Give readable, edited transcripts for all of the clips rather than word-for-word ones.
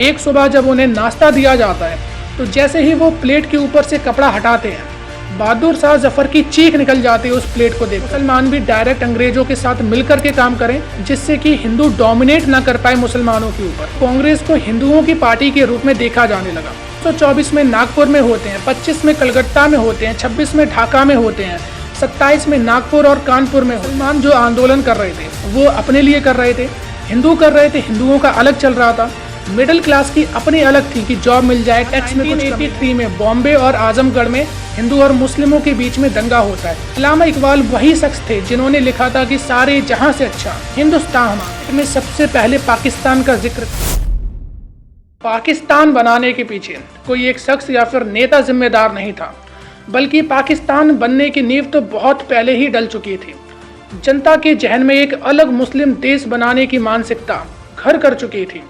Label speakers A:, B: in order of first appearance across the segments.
A: एक सुबह जब उन्हें नाश्ता दिया जाता है तो जैसे ही वो प्लेट के ऊपर से कपड़ा हटाते हैं, बहादुर शाह जफर की चीख निकल जाती है उस प्लेट को देख। मुसलमान भी डायरेक्ट अंग्रेजों के साथ मिलकर के काम करें जिससे कि हिंदू डोमिनेट ना कर पाए मुसलमानों के ऊपर। कांग्रेस को हिंदुओं की पार्टी के रूप में देखा जाने लगा। 1924 में नागपुर में होते हैं, 25 में कलकत्ता में होते हैं, 26 में ढाका में होते हैं, 27 में नागपुर और कानपुर में। मुसलमान जो आंदोलन कर रहे थे वो अपने लिए कर रहे थे, हिंदू कर रहे थे, हिंदुओं का अलग चल रहा था। मिडिल क्लास की अपनी अलग थी कि जॉब मिल जाए, टैक्स में। 1983 में बॉम्बे और आजमगढ़ में हिंदू और मुस्लिमों के बीच में दंगा होता है। अल्लामा इकबाल वही शख्स थे जिन्होंने लिखा था कि सारे जहां से अच्छा हिंदुस्तान हमारा। में सबसे पहले पाकिस्तान का जिक्र। पाकिस्तान बनाने के पीछे कोई एक शख्स या फिर नेता जिम्मेदार नहीं था, बल्कि पाकिस्तान बनने की नींव तो बहुत पहले ही डल चुकी थी। जनता के जहन में एक अलग मुस्लिम देश बनाने की मानसिकता घर कर चुकी थी।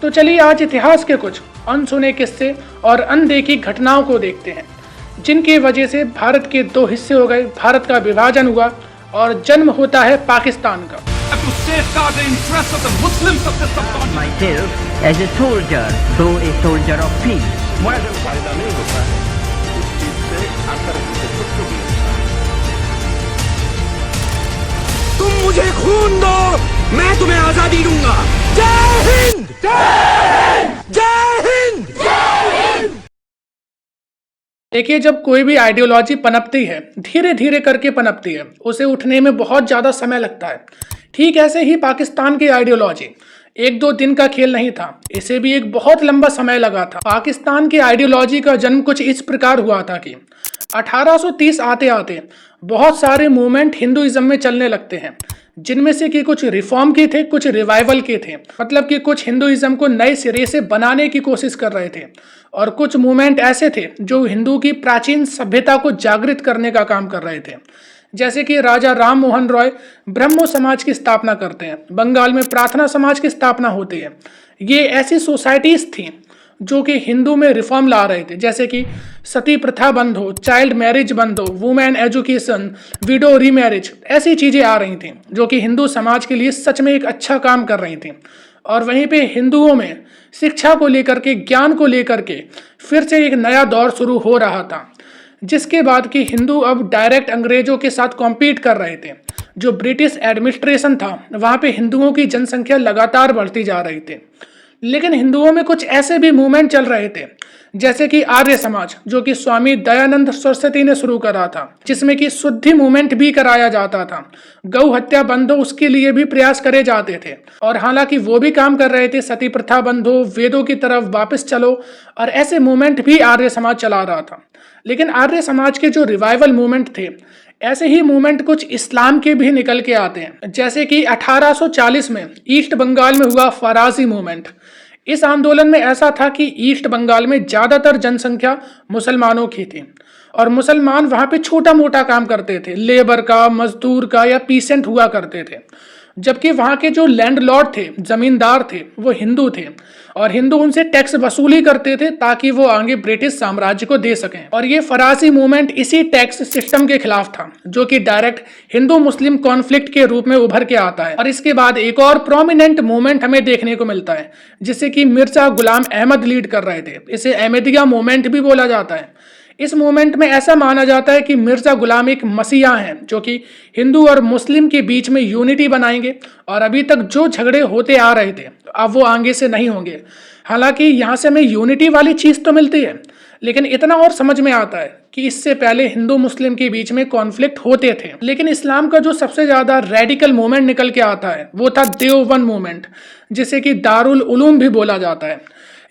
A: तो चलिए आज इतिहास के कुछ अनसुने किस्से और अनदेखी घटनाओं को देखते हैं जिनकी वजह से भारत के दो हिस्से हो गए, भारत का विभाजन हुआ और जन्म होता है पाकिस्तान का।
B: As a soldier, though a soldier of peace.
C: फायदा नहीं होता है उस चीज से आकर खुद को भी
D: तुम मुझे खून दो, मैं तुम्हें आजादी दूंगा। जय हिंद, जय हिंद, जय हिंद, जय हिंद।
A: देखिए, जब कोई भी आइडियोलॉजी पनपती है, धीरे धीरे करके पनपती है, उसे उठने में बहुत ज़्यादा समय लगता है। ठीक ऐसे ही पाकिस्तान की आइडियोलॉजी एक दो दिन का खेल नहीं था, इसे भी एक बहुत लंबा समय लगा था। पाकिस्तान की आइडियोलॉजी का जन्म कुछ इस प्रकार हुआ था कि 1830 आते आते बहुत सारे मूवमेंट हिंदुइज्म में चलने लगते हैं, जिनमें से कि कुछ रिफॉर्म के थे, कुछ रिवाइवल के थे। मतलब कि कुछ हिंदुइज्म को नए सिरे से बनाने की कोशिश कर रहे थे और कुछ मूवमेंट ऐसे थे जो हिंदू की प्राचीन सभ्यता को जागृत करने का काम कर रहे थे। जैसे कि राजा राम मोहन रॉय ब्रह्मो समाज की स्थापना करते हैं, बंगाल में प्रार्थना समाज की स्थापना होती है। ये ऐसी सोसाइटीज थी जो कि हिंदू में रिफॉर्म ला रहे थे, जैसे कि सती प्रथा बंद हो, चाइल्ड मैरिज बंद हो, वुमेन एजुकेशन, विडो रीमैरिज, ऐसी चीज़ें आ रही थी जो कि हिंदू समाज के लिए सच में एक अच्छा काम कर रही थी। और वहीं पे हिंदुओं में शिक्षा को लेकर के, ज्ञान को लेकर के फिर से एक नया दौर शुरू हो रहा था, जिसके बाद कि हिंदू अब डायरेक्ट अंग्रेजों के साथ कॉम्पीट कर रहे थे। जो ब्रिटिश एडमिनिस्ट्रेशन था वहाँ पे हिंदुओं की जनसंख्या लगातार बढ़ती जा रही थी, लेकिन हिंदुओं में कुछ ऐसे भी मूवमेंट चल रहे थे जैसे कि आर्य समाज, जो कि स्वामी दयानंद सरस्वती ने शुरू करा था, जिसमें कि शुद्धि मूवमेंट भी कराया जाता था। गौ हत्या बंद हो उसके लिए भी प्रयास करे जाते थे। और हालांकि वो भी काम कर रहे थे, सती प्रथा बंद हो, वेदों की तरफ वापस चलो, और ऐसे मूवमेंट भी आर्य समाज चला रहा था। लेकिन आर्य समाज के जो रिवाइवल मूवमेंट थे, ऐसे ही मूवमेंट कुछ इस्लाम के भी निकल के आते हैं। जैसे कि 1840 में ईस्ट बंगाल में हुआ फराजी मूवमेंट। इस आंदोलन में ऐसा था कि ईस्ट बंगाल में ज़्यादातर जनसंख्या मुसलमानों की थी और मुसलमान वहाँ पे छोटा मोटा काम करते थे, लेबर का, मजदूर का या पीसेंट हुआ करते थे। जबकि वहाँ के जो लैंडलॉर्ड थे, जमींदार थे, वो हिंदू थे और हिंदू उनसे टैक्स वसूली करते थे ताकि वो आगे ब्रिटिश साम्राज्य को दे सकें। और ये फरासी मूवमेंट इसी टैक्स सिस्टम के खिलाफ था जो कि डायरेक्ट हिंदू मुस्लिम कॉन्फ्लिक्ट के रूप में उभर के आता है। और इसके बाद एक और प्रोमिनेंट मूवमेंट हमें देखने को मिलता है जिसे कि मिर्जा गुलाम अहमद लीड कर रहे थे। इसे अहमदिया मूवमेंट भी बोला जाता है। इस मूवमेंट में ऐसा माना जाता है कि मिर्जा गुलाम एक मसीहा हैं जो कि हिंदू और मुस्लिम के बीच में यूनिटी बनाएंगे और अभी तक जो झगड़े होते आ रहे थे अब वो आगे से नहीं होंगे। हालांकि यहाँ से हमें यूनिटी वाली चीज़ तो मिलती है, लेकिन इतना और समझ में आता है कि इससे पहले हिंदू मुस्लिम के बीच में कॉन्फ्लिक्ट होते थे। लेकिन इस्लाम का जो सबसे ज़्यादा रेडिकल मूवमेंट निकल के आता है वो था देवबंद मूवमेंट, जिसे कि दारुल उलूम भी बोला जाता है।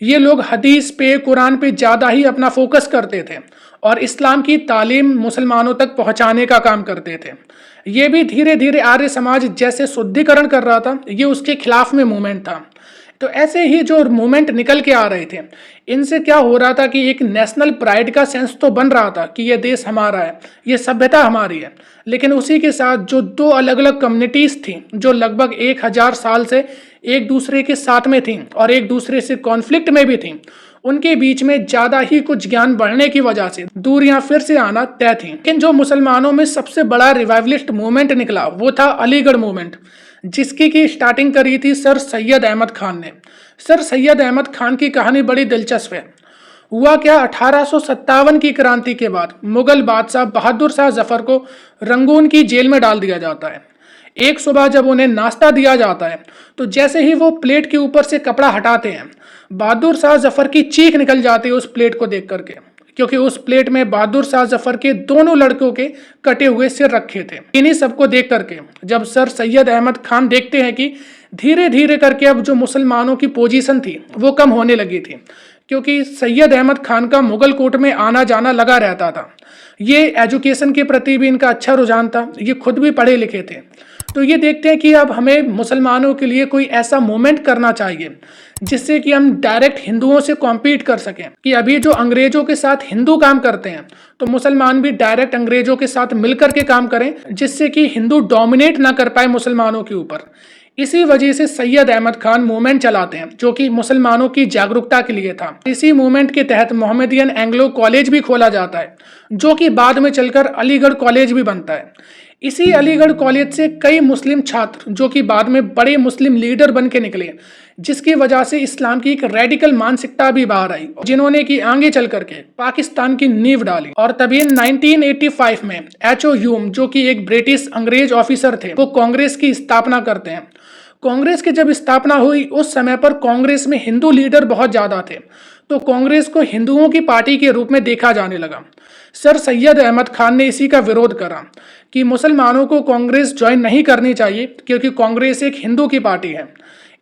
A: ये लोग हदीस पे, कुरान पे ज़्यादा ही अपना फोकस करते थे और इस्लाम की तालीम मुसलमानों तक पहुंचाने का काम करते थे। ये भी धीरे धीरे आर्य समाज जैसे शुद्धिकरण कर रहा था, ये उसके खिलाफ में मूवमेंट था। तो ऐसे ही जो मूवमेंट निकल के आ रहे थे, इनसे क्या हो रहा था कि एक नेशनल प्राइड का सेंस तो बन रहा था कि ये देश हमारा है, ये सभ्यता हमारी है। लेकिन उसी के साथ जो दो अलग अलग कम्युनिटीज़ थी जो लगभग 1000 साल से एक दूसरे के साथ में थी और एक दूसरे से कॉन्फ्लिक्ट में भी थी, उनके बीच में ज़्यादा ही कुछ ज्ञान बढ़ने की वजह से दूरियां फिर से आना तय थी। लेकिन जो मुसलमानों में सबसे बड़ा रिवाइवलिस्ट मूवमेंट निकला वो था अलीगढ़ मूवमेंट, जिसकी की स्टार्टिंग करी थी सर सैयद अहमद खान ने। सर सैयद अहमद खान की कहानी बड़ी दिलचस्प है। हुआ क्या, 1857 की क्रांति के बाद मुगल बादशाह बहादुर शाह जफर को रंगून की जेल में डाल दिया जाता है। एक सुबह जब उन्हें नाश्ता दिया जाता है तो जैसे ही वो प्लेट के ऊपर से कपड़ा हटाते हैं, बहादुर शाह जफर की चीख निकल जाती है उस प्लेट को देख करके, क्योंकि उस प्लेट में बहादुर शाह जफर के दोनों लड़कों के कटे हुए सिर रखे थे। इन्हीं सबको देख करके जब सर सैयद अहमद खान देखते हैं कि धीरे धीरे करके अब जो मुसलमानों की पोजीशन थी वो कम होने लगी थी, क्योंकि सैयद अहमद खान का मुगल कोर्ट में आना जाना लगा रहता था। ये एजुकेशन के प्रति भी इनका अच्छा रुझान था, ये खुद भी पढ़े लिखे थे। तो ये देखते हैं कि अब हमें मुसलमानों के लिए कोई ऐसा मूवमेंट करना चाहिए जिससे कि हम डायरेक्ट हिंदुओं से कॉम्पीट कर सकें। कि अभी जो अंग्रेजों के साथ हिंदू काम करते हैं तो मुसलमान भी डायरेक्ट अंग्रेजों के साथ मिलकर के काम करें, जिससे कि हिंदू डोमिनेट ना कर पाए मुसलमानों के ऊपर। इसी वजह से सैयद अहमद खान मूवमेंट चलाते हैं जो कि मुसलमानों की जागरूकता के लिए था। इसी मूवमेंट के तहत मोहम्मदियन एंग्लो कॉलेज भी खोला जाता है, जो कि बाद में चलकर अलीगढ़ कॉलेज भी बनता है। इसी अलीगढ़ कॉलेज से कई मुस्लिम छात्र जो कि बाद में बड़े मुस्लिम लीडर बन के निकले, जिसकी वजह से इस्लाम की एक रेडिकल मानसिकता भी बाहर आई, जिन्होंने कि आगे चल करके पाकिस्तान की नींव डाली। और तभी 1985 में एच.ओ. ह्यूम, जो कि एक ब्रिटिश अंग्रेज ऑफिसर थे, वो कांग्रेस की स्थापना करते हैं। कांग्रेस की जब स्थापना हुई उस समय पर कांग्रेस में हिंदू लीडर बहुत ज्यादा थे, तो कांग्रेस को हिंदुओं की पार्टी के रूप में देखा जाने लगा। सर सैयद अहमद खान ने इसी का विरोध करा कि मुसलमानों को कांग्रेस ज्वाइन नहीं करनी चाहिए, क्योंकि कांग्रेस एक हिंदू की पार्टी है।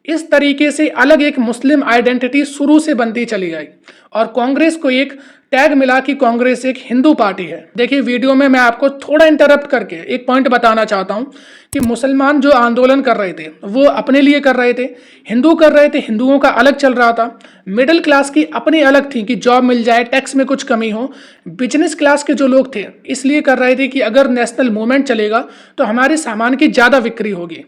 A: इस तरीके से अलग एक मुस्लिम आइडेंटिटी शुरू से बनती चली गई और कांग्रेस को एक टैग मिला कि कांग्रेस एक हिंदू पार्टी है। देखिए, वीडियो में मैं आपको थोड़ा इंटरप्ट करके एक पॉइंट बताना चाहता हूं कि मुसलमान जो आंदोलन कर रहे थे वो अपने लिए कर रहे थे, हिंदू कर रहे थे, हिंदुओं का अलग चल रहा था। मिडिल क्लास की अपनी अलग थी कि जॉब मिल जाए, टैक्स में कुछ कमी हो। बिजनेस क्लास के जो लोग थे इसलिए कर रहे थे कि अगर नेशनल मूवमेंट चलेगा तो हमारे सामान की ज़्यादा बिक्री होगी।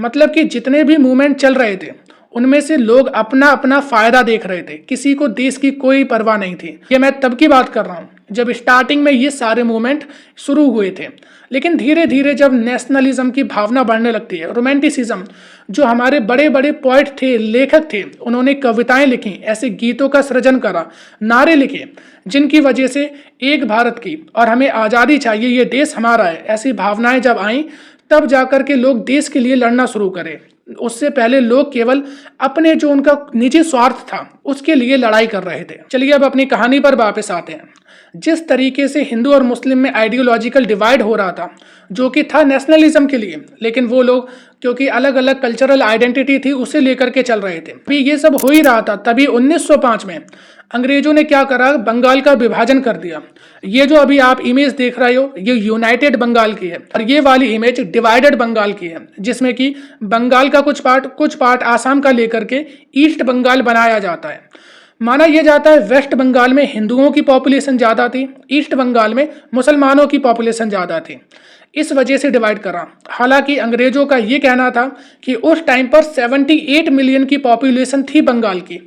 A: मतलब कि जितने भी मूवमेंट चल रहे थे उनमें से लोग अपना अपना फायदा देख रहे थे, किसी को देश की कोई परवाह नहीं थी। ये मैं तब की बात कर रहा हूँ जब स्टार्टिंग में ये सारे मूवमेंट शुरू हुए थे। लेकिन धीरे धीरे जब नेशनलिज्म की भावना बढ़ने लगती है, रोमांटिसिज्म, जो हमारे बड़े बड़े पोएट थे, लेखक थे, उन्होंने कविताएं लिखी, ऐसे गीतों का सृजन करा, नारे लिखे, जिनकी वजह से एक भारत की और हमें आज़ादी चाहिए, ये देश हमारा है, ऐसी भावनाएं जब आई तब जाकर के लोग देश के लिए लड़ना शुरू करें। उससे पहले लोग केवल अपने जो उनका निजी स्वार्थ था उसके लिए लड़ाई कर रहे थे। चलिए अब अपनी कहानी पर वापस आते हैं। जिस तरीके से हिंदू और मुस्लिम में आइडियोलॉजिकल डिवाइड हो रहा था, जो कि था नेशनलिज्म के लिए, लेकिन वो लोग क्योंकि अलग अलग कल्चरल आइडेंटिटी थी उसे लेकर के चल रहे थे। अभी ये सब हो ही रहा था, तभी 1905 में अंग्रेजों ने क्या करा, बंगाल का विभाजन कर दिया। ये जो अभी आप इमेज देख रहे हो ये यूनाइटेड बंगाल की है और ये वाली इमेज डिवाइडेड बंगाल की है, जिसमें कि बंगाल का कुछ पार्ट आसाम का लेकर के ईस्ट बंगाल बनाया जाता है। माना यह जाता है वेस्ट बंगाल में हिंदुओं की पॉपुलेशन ज़्यादा थी, ईस्ट बंगाल में मुसलमानों की पॉपुलेशन ज़्यादा थी, इस वजह से डिवाइड करा। हालांकि अंग्रेजों का ये कहना था कि उस टाइम पर 78 मिलियन की पॉपुलेशन थी बंगाल की,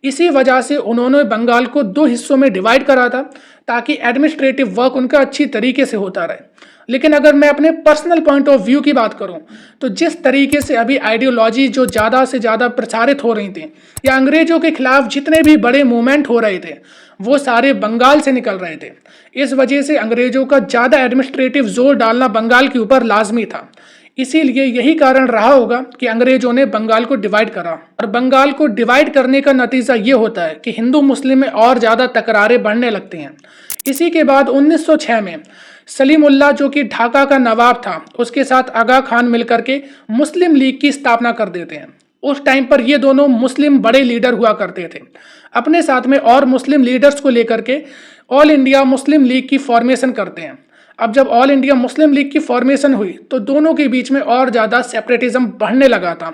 A: इसी वजह से उन्होंने बंगाल को 2 हिस्सों में डिवाइड करा था ताकि एडमिनिस्ट्रेटिव वर्क उनका अच्छी तरीके से होता रहे। लेकिन अगर मैं अपने पर्सनल पॉइंट ऑफ व्यू की बात करूं तो जिस तरीके से अभी आइडियोलॉजी जो ज़्यादा से ज़्यादा प्रचारित हो रही थी या अंग्रेजों के खिलाफ जितने भी बड़े मूवमेंट हो रहे थे वो सारे बंगाल से निकल रहे थे। इस वजह से अंग्रेजों का ज़्यादा एडमिनिस्ट्रेटिव जोर डालना बंगाल के ऊपर लाजमी था। इसीलिए यही कारण रहा होगा कि अंग्रेजों ने बंगाल को डिवाइड करा। और बंगाल को डिवाइड करने का नतीजा ये होता है कि हिंदू मुस्लिम में और ज़्यादा तकरारें बढ़ने लगती हैं। इसी के बाद 1906 में सलीमुल्लाह, जो कि ढाका का नवाब था, उसके साथ आगा खान मिलकर के मुस्लिम लीग की स्थापना कर देते हैं। उस टाइम पर ये दोनों मुस्लिम बड़े लीडर हुआ करते थे। अपने साथ में और मुस्लिम लीडर्स को लेकर के ऑल इंडिया मुस्लिम लीग की फॉर्मेशन करते हैं। अब जब ऑल इंडिया मुस्लिम लीग की फॉर्मेशन हुई तो दोनों के बीच में और ज़्यादा सेपरेटिज्म बढ़ने लगा था।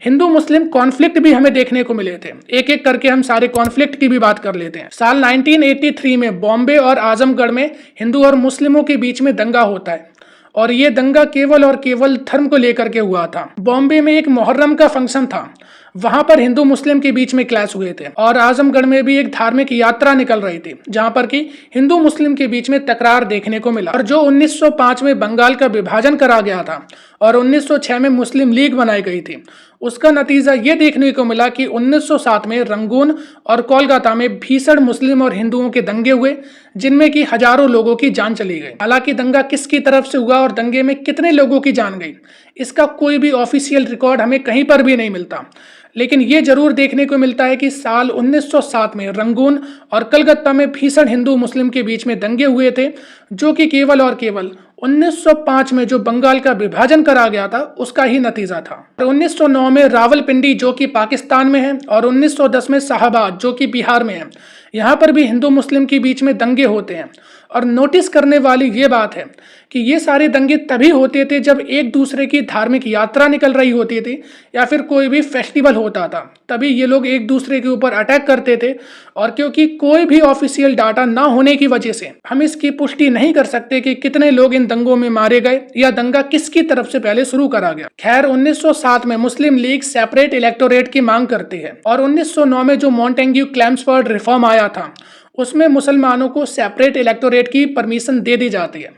A: हिंदू मुस्लिम कॉन्फ्लिक्ट भी हमें देखने को मिले थे। एक एक करके हम सारे कॉन्फ्लिक्ट की भी बात कर लेते हैं। साल 1983 में बॉम्बे और आजमगढ़ में हिंदू और मुस्लिमों के बीच में दंगा होता है और ये दंगा केवल और केवल धर्म को लेकर के हुआ था। बॉम्बे में एक मुहर्रम का फंक्शन था, वहां पर हिंदू मुस्लिम के बीच में क्लैश हुए थे और आजमगढ़ में भी एक धार्मिक यात्रा निकल रही थी जहां पर कि हिंदू मुस्लिम के बीच में तकरार देखने को मिला। और जो 1905 में बंगाल का विभाजन करा गया था और 1906 में मुस्लिम लीग बनाई गई थी, उसका नतीजा ये देखने को मिला कि 1907 में रंगून और कोलकाता में भीषण मुस्लिम और हिंदुओं के दंगे हुए जिनमें कि हजारों लोगों की जान चली गई। हालांकि दंगा किसकी तरफ से हुआ और दंगे में कितने लोगों की जान गई, इसका कोई भी ऑफिशियल रिकॉर्ड हमें कहीं पर भी नहीं मिलता, लेकिन ये जरूर देखने को मिलता है कि साल 1907 में रंगून और कलकत्ता में भीषण हिंदू मुस्लिम के बीच में दंगे हुए थे, जो कि केवल और केवल 1905 में जो बंगाल का विभाजन करा गया था उसका ही नतीजा था। 1909 में रावलपिंडी जो कि पाकिस्तान में है और 1910 में शाहबाद जो कि बिहार में है, यहाँ पर भी हिंदू मुस्लिम के बीच में दंगे होते हैं। और नोटिस करने वाली ये बात है कि ये सारे दंगे तभी होते थे जब एक दूसरे की धार्मिक यात्रा निकल रही होती थी या फिर कोई भी फेस्टिवल होता था, तभी ये लोग एक दूसरे के ऊपर अटैक करते थे। और क्योंकि कोई भी ऑफिशियल डाटा ना होने की वजह से हम इसकी पुष्टि नहीं कर सकते कि कितने लोग इन दंगों में मारे गए या दंगा किसकी तरफ से पहले शुरू करा गया। खैर 1907 में मुस्लिम लीग सेपरेट इलेक्टोरेट की मांग करती है और 1909 में जो मॉन्टेग्यू क्लेम्सफोर्ड रिफॉर्म आया था उसमें मुसलमानों को सेपरेट इलेक्टोरेट की परमिशन दे दी जाती है।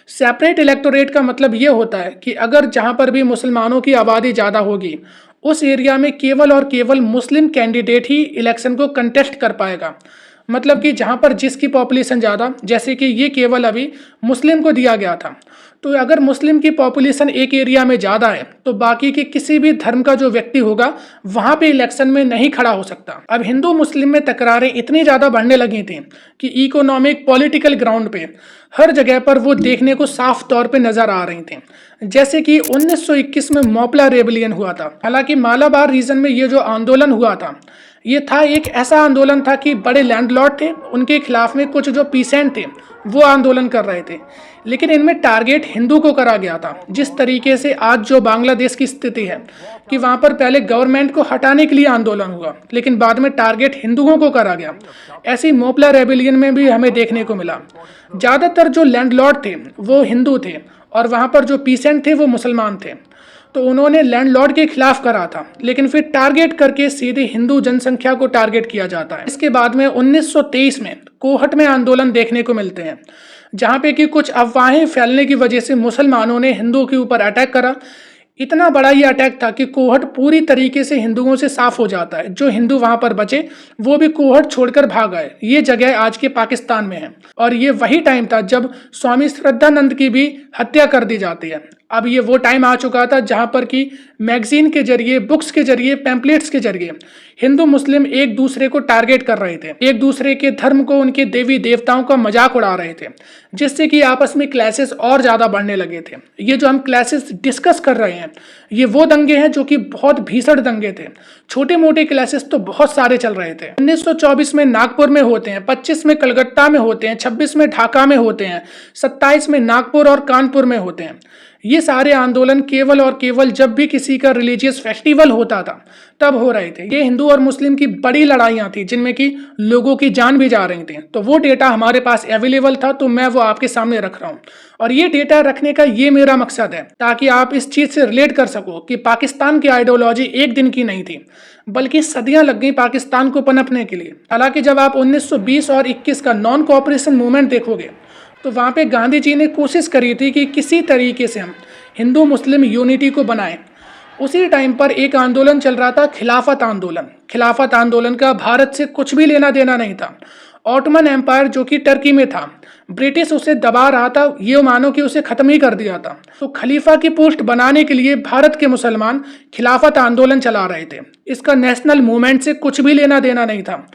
A: सेपरेट इलेक्टोरेट का मतलब ये होता है कि अगर जहां पर भी मुसलमानों की आबादी ज़्यादा होगी उस एरिया में केवल और केवल मुस्लिम कैंडिडेट ही इलेक्शन को कंटेस्ट कर पाएगा। मतलब कि जहां पर जिसकी पॉपुलेशन ज़्यादा, जैसे कि ये केवल अभी मुस्लिम को दिया गया था, तो अगर मुस्लिम की पॉपुलेशन एक एरिया में ज़्यादा है तो बाकी के किसी भी धर्म का जो व्यक्ति होगा वहां पे इलेक्शन में नहीं खड़ा हो सकता। अब हिंदू मुस्लिम में तकरारें इतनी ज़्यादा बढ़ने लगी थी कि इकोनॉमिक पॉलिटिकल ग्राउंड पे हर जगह पर वो देखने को साफ तौर पे नजर आ रही थी। जैसे कि 1921 में मोपला रेबलियन हुआ था। हालांकि मालाबार रीजन में ये जो आंदोलन हुआ था ये था एक ऐसा आंदोलन था कि बड़े लैंडलॉर्ड थे, उनके खिलाफ में कुछ जो पीसेंट थे वो आंदोलन कर रहे थे, लेकिन इनमें टारगेट हिंदू को करा गया था। जिस तरीके से आज जो बांग्लादेश की स्थिति है कि वहाँ पर पहले गवर्नमेंट को हटाने के लिए आंदोलन हुआ लेकिन बाद में टारगेट हिंदुओं को करा गया, ऐसी मोपला रेबेलियन में भी हमें देखने को मिला। ज़्यादातर जो लैंडलॉर्ड थे वो हिंदू थे और वहाँ पर जो पीसेंट थे वो मुसलमान थे, तो उन्होंने लैंडलॉर्ड के खिलाफ करा था, लेकिन फिर टारगेट करके सीधे हिंदू जनसंख्या को टारगेट किया जाता है। इसके बाद में 1923 में कोहट में आंदोलन देखने को मिलते हैं जहां पे कि कुछ अफवाहें फैलने की वजह से मुसलमानों ने हिंदुओं के ऊपर अटैक करा। इतना बड़ा ये अटैक था कि कोहट पूरी तरीके से हिंदुओं से साफ हो जाता है। जो हिंदू वहां पर बचे वो भी कोहट छोड़कर भाग गए। ये जगह आज के पाकिस्तान में है और ये वही टाइम था जब स्वामी श्रद्धानंद की भी हत्या कर दी जाती है। अब ये वो टाइम आ चुका था जहां पर कि मैगजीन के जरिए, बुक्स के जरिए, पैम्पलेट्स के जरिए हिंदू मुस्लिम एक दूसरे को टारगेट कर रहे थे, एक दूसरे के धर्म को, उनके देवी देवताओं का मजाक उड़ा रहे थे, जिससे कि आपस में क्लैशेस और ज़्यादा बढ़ने लगे थे। ये जो हम क्लैशेस डिस्कस कर रहे हैं ये वो दंगे हैं जो कि बहुत भीषण दंगे थे। छोटे मोटे क्लैशेस तो बहुत सारे चल रहे थे। 1924 में नागपुर में होते हैं, 25 में कलकत्ता में होते हैं, 26 में ढाका में होते हैं, 27 में नागपुर और कानपुर में होते हैं। ये सारे आंदोलन केवल और केवल जब भी किसी का रिलीजियस फेस्टिवल होता था तब हो रहे थे। ये हिंदू और मुस्लिम की बड़ी लड़ाइयाँ थी जिनमें कि लोगों की जान भी जा रही थी। तो वो डेटा हमारे पास अवेलेबल था तो मैं वो आपके सामने रख रहा हूँ। और ये डेटा रखने का ये मेरा मकसद है ताकि आप इस चीज़ से रिलेट कर सको कि पाकिस्तान की आइडियोलॉजी एक दिन की नहीं थी बल्कि सदियां लग गई पाकिस्तान को पनपने के लिए। हालांकि जब आप 1920 और 21 का नॉन कोऑपरेशन मूवमेंट देखोगे तो वहाँ पे गांधी जी ने कोशिश करी थी कि किसी तरीके से हम हिंदू मुस्लिम यूनिटी को बनाएं। उसी टाइम पर एक आंदोलन चल रहा था, खिलाफत आंदोलन। खिलाफत आंदोलन का भारत से कुछ भी लेना देना नहीं था। ऑटोमन एम्पायर जो कि टर्की में था, ब्रिटिश उसे दबा रहा था, ये मानो कि उसे खत्म ही कर दिया था। तो खलीफा की पोस्ट बनाने के लिए भारत के मुसलमान खिलाफत आंदोलन चला रहे थे। इसका नेशनल मूवमेंट से कुछ भी लेना देना नहीं था।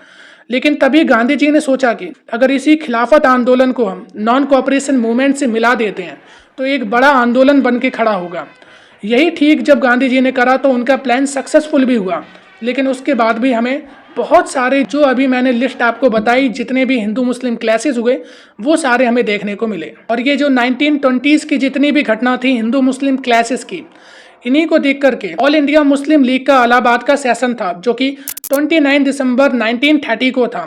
A: लेकिन तभी गांधी जी ने सोचा कि अगर इसी खिलाफत आंदोलन को हम नॉन कोऑपरेशन मूवमेंट से मिला देते हैं तो एक बड़ा आंदोलन बन के खड़ा होगा। यही ठीक जब गांधी जी ने करा तो उनका प्लान सक्सेसफुल भी हुआ। लेकिन उसके बाद भी हमें बहुत सारे, जो अभी मैंने लिस्ट आपको बताई, जितने भी हिंदू मुस्लिम क्लैशेस हुए वो सारे हमें देखने को मिले। और ये जो 1920s की जितनी भी घटना थी हिंदू मुस्लिम क्लैशेस की, इन्हीं को देख करके ऑल इंडिया मुस्लिम लीग का इलाहाबाद का सेशन था जो कि 29 दिसंबर 1930 को था।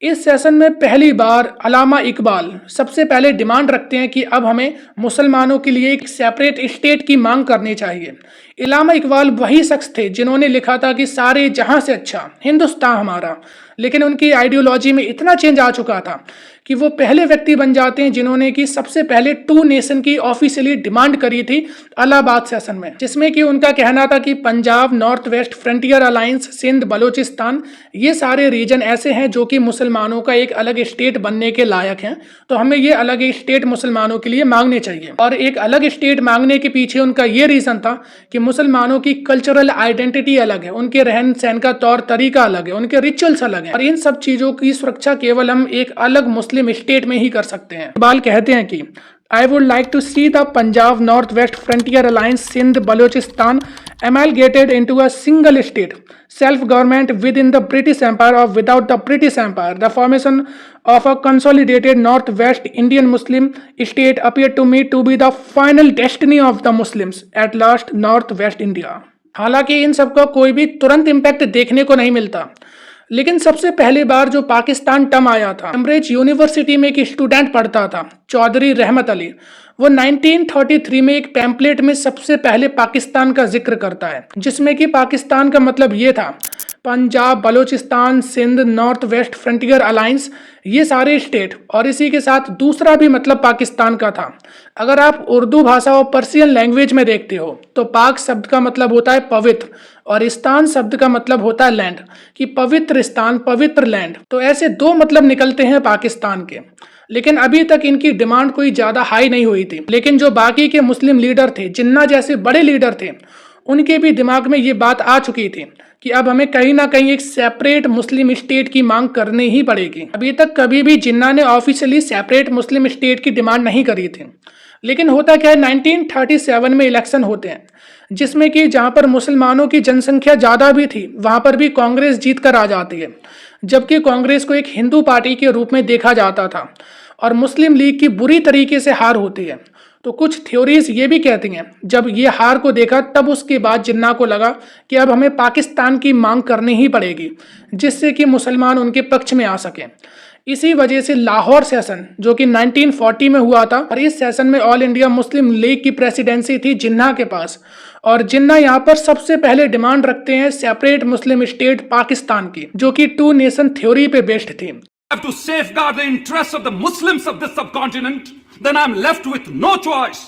A: इस सेशन में पहली बार अल्लामा इकबाल सबसे पहले डिमांड रखते हैं कि अब हमें मुसलमानों के लिए एक सेपरेट स्टेट की मांग करनी चाहिए। अल्लामा इकबाल वही शख्स थे जिन्होंने लिखा था कि सारे जहां से अच्छा हिंदुस्तान हमारा, लेकिन उनकी आइडियोलॉजी में इतना चेंज आ चुका था कि वो पहले व्यक्ति बन जाते हैं जिन्होंने कि सबसे पहले 2 नेशन की ऑफिशियली डिमांड करी थी इलाहाबाद सेशन में, जिसमें कि उनका कहना था कि Punjab, north west frontier alliance, Sindh, Balochistan, ये सारे रीजन ऐसे हैं जो कि मुसलमानों का एक अलग स्टेट बनने के लायक हैं, तो हमें ये अलग स्टेट मुसलमानों के लिए मांगने चाहिए। और एक अलग स्टेट मांगने के पीछे उनका ये रीजन था कि मुसलमानों की कल्चरल आइडेंटिटी अलग है, उनके रहन सहन का तौर तरीका अलग है, उनके रिचुअल्स अलग हैं, और इन सब चीजों की सुरक्षा केवल हम एक अलग मुस्लिम स्टेट में ही कर सकते हैं। इकबाल कहते हैं कि I would like to see the Punjab Northwest Frontier Alliance, Sindh, Balochistan amalgamated into a single state, self-government within the British Empire or without the British Empire. The formation of a consolidated Northwest Indian Muslim state appeared to me to be the final destiny of the Muslims at last Northwest India. हालांकि इन सबका कोई भी तुरंत impact देखने को नहीं मिलता, लेकिन सबसे पहली बार जो पाकिस्तान टर्म आया था, कैम्ब्रिज यूनिवर्सिटी में एक स्टूडेंट पढ़ता था, चौधरी रहमत अली, वो 1933 में एक पैम्पलेट में सबसे पहले पाकिस्तान का जिक्र करता है, जिसमें कि पाकिस्तान का मतलब ये था Punjab, Balochistan, Sindh, north west frontier alliance, ये सारे स्टेट, और इसी के साथ दूसरा भी मतलब पाकिस्तान का था। अगर आप उर्दू भाषा और पर्शियन लैंग्वेज में देखते हो तो पाक शब्द का मतलब होता है पवित्र, और स्थान शब्द का मतलब होता है लैंड, कि पवित्र स्थान, पवित्र लैंड। तो ऐसे 2 मतलब निकलते हैं पाकिस्तान के, लेकिन अभी तक इनकी डिमांड कोई ज्यादा हाई नहीं हुई थी। लेकिन जो बाकी के मुस्लिम लीडर थे, जिन्ना जैसे बड़े लीडर थे, उनके भी दिमाग में ये बात आ चुकी थी कि अब हमें कहीं ना कहीं एक सेपरेट मुस्लिम स्टेट की मांग करनी ही पड़ेगी। अभी तक कभी भी जिन्ना ने ऑफिशियली सेपरेट मुस्लिम स्टेट की डिमांड नहीं करी थी, लेकिन होता क्या है, 1937 में इलेक्शन होते हैं, जिसमें कि जहां पर मुसलमानों की जनसंख्या ज्यादा भी थी, वहां पर भी कांग्रेस जीत कर आ जाती है, जबकि कांग्रेस को एक हिंदू पार्टी के रूप में देखा जाता था, और मुस्लिम लीग की बुरी तरीके से हार होती है। तो कुछ थ्योरीज ये भी कहती हैं, जब ये हार को देखा तब उसके बाद जिन्ना को लगा कि अब हमें पाकिस्तान की मांग करनी ही पड़ेगी, जिससे कि मुसलमान उनके पक्ष में आ सकें। इसी वजह से लाहौर सेशन, जो कि 1940 में हुआ था, और इस सेशन में ऑल इंडिया मुस्लिम लीग की प्रेसिडेंसी थी जिन्ना के पास, और जिन्ना यहाँ पर सबसे पहले डिमांड रखते हैं सेपरेट मुस्लिम स्टेट पाकिस्तान की, जो कि 2 नेशन थ्योरी पे बेस्ड थी।
D: To safeguard the interests of the Muslims of this subcontinent, then I'm left with no choice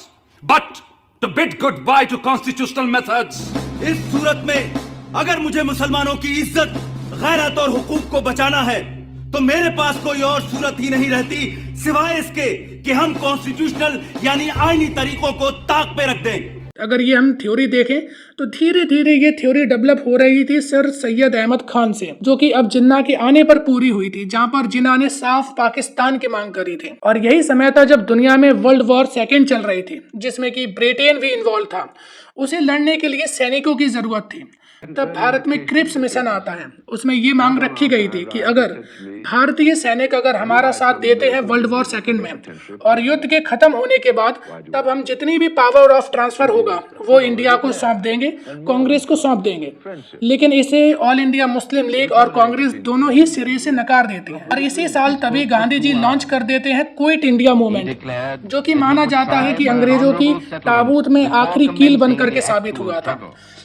D: but to bid goodbye to constitutional methods.
E: इस सूरत में अगर मुझे मुसलमानों की इज्जत, गैरत और हुकूक को बचाना है, तो मेरे पास कोई और सूरत ही नहीं रहती सिवाय इसके कि हम कॉन्स्टिट्यूशनल यानी आईनी तरीकों को ताक पे रख दें।
A: अगर ये हम थ्योरी देखें तो धीरे धीरे ये थ्योरी डेवलप हो रही थी सर सैयद अहमद खान से, जो कि अब जिन्ना के आने पर पूरी हुई थी, जहां पर जिन्ना ने साफ पाकिस्तान की मांग करी थी। और यही समय था जब दुनिया में वर्ल्ड वॉर 2 चल रही थी, जिसमें कि ब्रिटेन भी इन्वॉल्व था। उसे लड़ने के लिए सैनिकों की जरूरत थी। तब भारत में क्रिप्स मिशन आता है, उसमें ये मांग रखी गई थी कि अगर भारतीय सैनिक अगर हमारा साथ देते हैं वर्ल्ड वॉर 2 में, और युद्ध के खत्म होने के बाद तब हम जितनी भी पावर ऑफ ट्रांसफर होगा वो इंडिया को सौंप देंगे, कांग्रेस को सौंप देंगे। लेकिन इसे ऑल इंडिया मुस्लिम लीग और कांग्रेस दोनों ही सिरे से नकार देते हैं। और इसी साल तभी गांधी जी लॉन्च कर देते हैं क्विट इंडिया मूवमेंट, जो कि माना जाता है कि अंग्रेजों की ताबूत में आखिरी कील बन करके साबित हुआ था।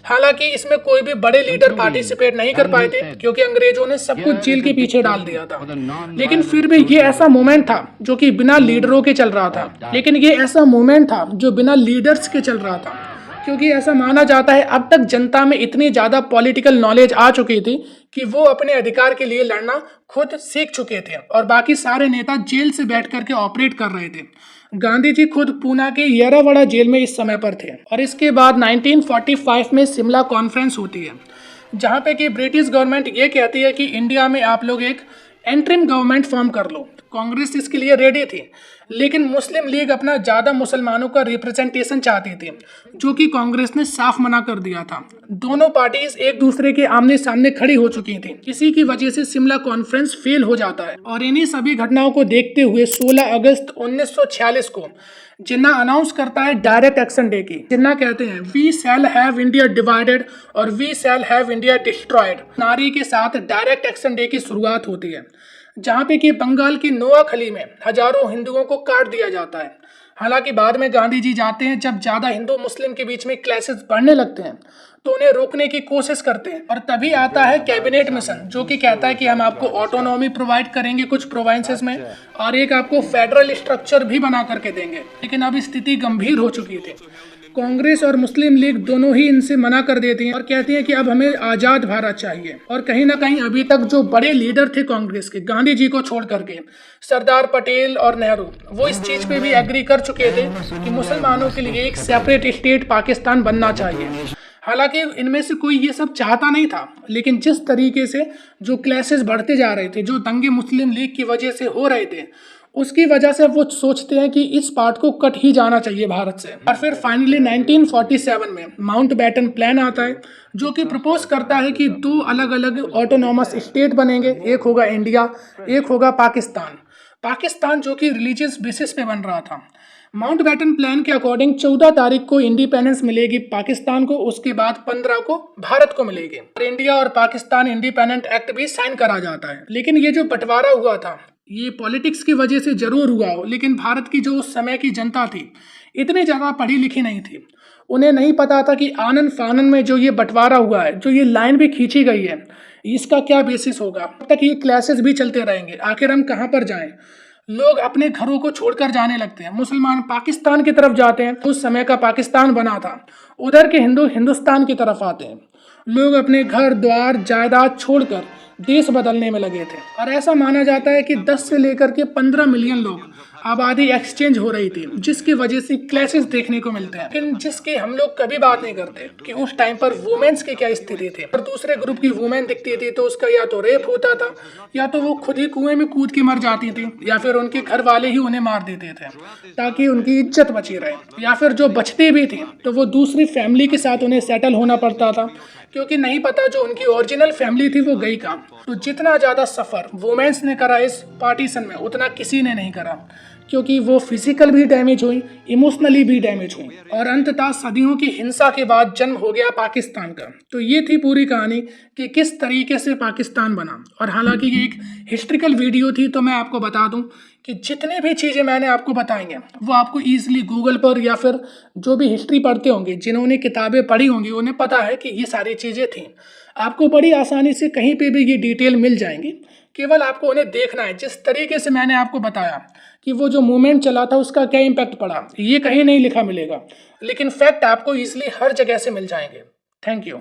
A: हालांकि इसमें कोई भी बड़े लीडर पार्टिसिपेट नहीं कर पाए थे, क्योंकि अंग्रेजों ने सब कुछ जेल के पीछे डाल दिया था। लेकिन फिर भी ये ऐसा मूवमेंट था जो कि बिना लीडरों के चल रहा था, लेकिन ये ऐसा मूवमेंट था जो बिना लीडर्स के चल रहा था, क्योंकि ऐसा माना जाता है अब तक जनता में इतनी ज्यादा पॉलिटिकल नॉलेज आ चुकी थी कि वो अपने अधिकार के लिए लड़ना खुद सीख चुके थे, और बाकी सारे नेता जेल से बैठ करके ऑपरेट कर रहे थे। गांधी जी खुद पूना के येरावाड़ा जेल में इस समय पर थे। और इसके बाद 1945 में शिमला कॉन्फ्रेंस होती है, जहां पे कि ब्रिटिश गवर्नमेंट ये कहती है कि इंडिया में आप लोग एक एंट्रिम गवर्नमेंट फॉर्म कर लो। कांग्रेस इसके लिए रेडी थी, लेकिन मुस्लिम लीग अपना ज़्यादा मुसलमानों का रिप्रेजेंटेशन चाहती थी, जो कि कांग्रेस ने साफ मना कर दिया था। दोनों पार्टीज एक दूसरे के आमने सामने खड़ी हो चुकी थी। इसी की वजह से शिमला कॉन्फ्रेंस फेल हो जाता है। और इन्हीं सभी घटनाओं को देखते हुए 16 अगस्त 1946 को जिन्ना अनाउंस करता है डायरेक्ट एक्शन डे की। जिन्ना कहते हैं we shall have India divided और we shall have India destroyed. नारे के साथ डायरेक्ट एक्शन डे की शुरुआत होती है, जहाँ पे कि बंगाल की नोआखली में हजारों हिंदुओं को काट दिया जाता है। हालांकि बाद में गांधी जी जाते हैं, जब ज़्यादा हिंदू मुस्लिम के बीच में क्लैशेस बढ़ने लगते हैं तो उन्हें रोकने की कोशिश करते हैं, और तभी आता है कैबिनेट मिशन, जो कि कहता है कि हम आपको ऑटोनॉमी प्रोवाइड करेंगे कुछ प्रोविंसेस में, और एक आपको फेडरल स्ट्रक्चर भी बना करके देंगे। लेकिन अब स्थिति गंभीर हो चुकी थी। कांग्रेस और मुस्लिम लीग दोनों ही इनसे मना कर देती हैं और कहती हैं कि अब हमें आज़ाद भारत चाहिए। और कहीं ना कहीं अभी तक जो बड़े लीडर थे कांग्रेस के, गांधी जी को छोड़ करके सरदार पटेल और नेहरू, वो इस चीज़ पे भी एग्री कर चुके थे कि मुसलमानों के लिए एक सेपरेट स्टेट पाकिस्तान बनना चाहिए। हालांकि इनमें से कोई ये सब चाहता नहीं था, लेकिन जिस तरीके से जो क्लैशेस बढ़ते जा रहे थे, जो दंगे मुस्लिम लीग की वजह से हो रहे थे, उसकी वजह से वो सोचते हैं कि इस पार्ट को कट ही जाना चाहिए भारत से। और फिर फाइनली 1947 में माउंटबेटन प्लान आता है, जो कि प्रपोज करता है कि 2 अलग अलग ऑटोनॉमस स्टेट बनेंगे, एक होगा इंडिया, एक होगा पाकिस्तान। पाकिस्तान जो कि रिलीजियस बेसिस पे बन रहा था। माउंटबेटन प्लान के अकॉर्डिंग 14 तारीख को इंडिपेंडेंस मिलेगी पाकिस्तान को, उसके बाद 15 को भारत को मिलेगी, और इंडिया और पाकिस्तान इंडिपेंडेंट एक्ट भी साइन करा जाता है। लेकिन ये जो बंटवारा हुआ था, ये पॉलिटिक्स की वजह से जरूर हुआ हो, लेकिन भारत की जो उस समय की जनता थी इतनी ज़्यादा पढ़ी लिखी नहीं थी। उन्हें नहीं पता था कि आनन फानन में जो ये बंटवारा हुआ है, जो ये लाइन भी खींची गई है, इसका क्या बेसिस होगा। अब तक ये क्लैशेस भी चलते रहेंगे, आखिर हम कहाँ पर जाएं। लोग अपने घरों को छोड़कर जाने लगते हैं, मुसलमान पाकिस्तान की तरफ जाते हैं, उस समय का पाकिस्तान बना था, उधर के हिंदू हिंदुस्तान की तरफ आते हैं। लोग अपने घर द्वार जायदाद छोड़कर देश बदलने में लगे थे, और ऐसा माना जाता है कि 10 से लेकर के 15 मिलियन लोग आबादी एक्सचेंज हो रही थी, जिसकी वजह से क्लैशेस देखने को मिलते हैं। लेकिन जिसकी हम लोग कभी बात नहीं करते कि उस टाइम पर वुमेन्स की क्या स्थिति थी। और दूसरे ग्रुप की वुमेन दिखती थी तो उसका या तो रेप होता था, या तो वो खुद ही कुएं में कूद के मर जाती थी, या फिर उनके घर वाले ही उन्हें मार देते थे ताकि उनकी इज्जत बची रहे, या फिर जो बचती भी थी तो वो दूसरी फैमिली के साथ उन्हें सेटल होना पड़ता था, क्योंकि नहीं पता जो उनकी ओरिजिनल फैमिली थी वो गई कहाँ। तो जितना ज़्यादा सफ़र वुमेन्स ने करा इस पार्टीशन में, उतना किसी ने नहीं करा, क्योंकि वो फिजिकल भी डैमेज हुई, इमोशनली भी डैमेज हुई, और अंततः सदियों की हिंसा के बाद जन्म हो गया पाकिस्तान का। तो ये थी पूरी कहानी कि किस तरीके से पाकिस्तान बना। और हालांकि ये एक हिस्ट्रिकल वीडियो थी, तो मैं आपको बता दूं कि जितने भी चीज़ें मैंने आपको बताई हैं वो आपको ईजिली गूगल पर, या फिर जो भी हिस्ट्री पढ़ते होंगे, जिन्होंने किताबें पढ़ी होंगी, उन्हें पता है कि ये सारी चीज़ें थीं। आपको बड़ी आसानी से कहीं पे भी ये डिटेल मिल जाएंगी, केवल आपको उन्हें देखना है। जिस तरीके से मैंने आपको बताया कि वो जो मूवमेंट चला था उसका क्या इम्पैक्ट पड़ा, ये कहीं नहीं लिखा मिलेगा, लेकिन फैक्ट आपको ईजिली हर जगह से मिल जाएंगे। Thank you.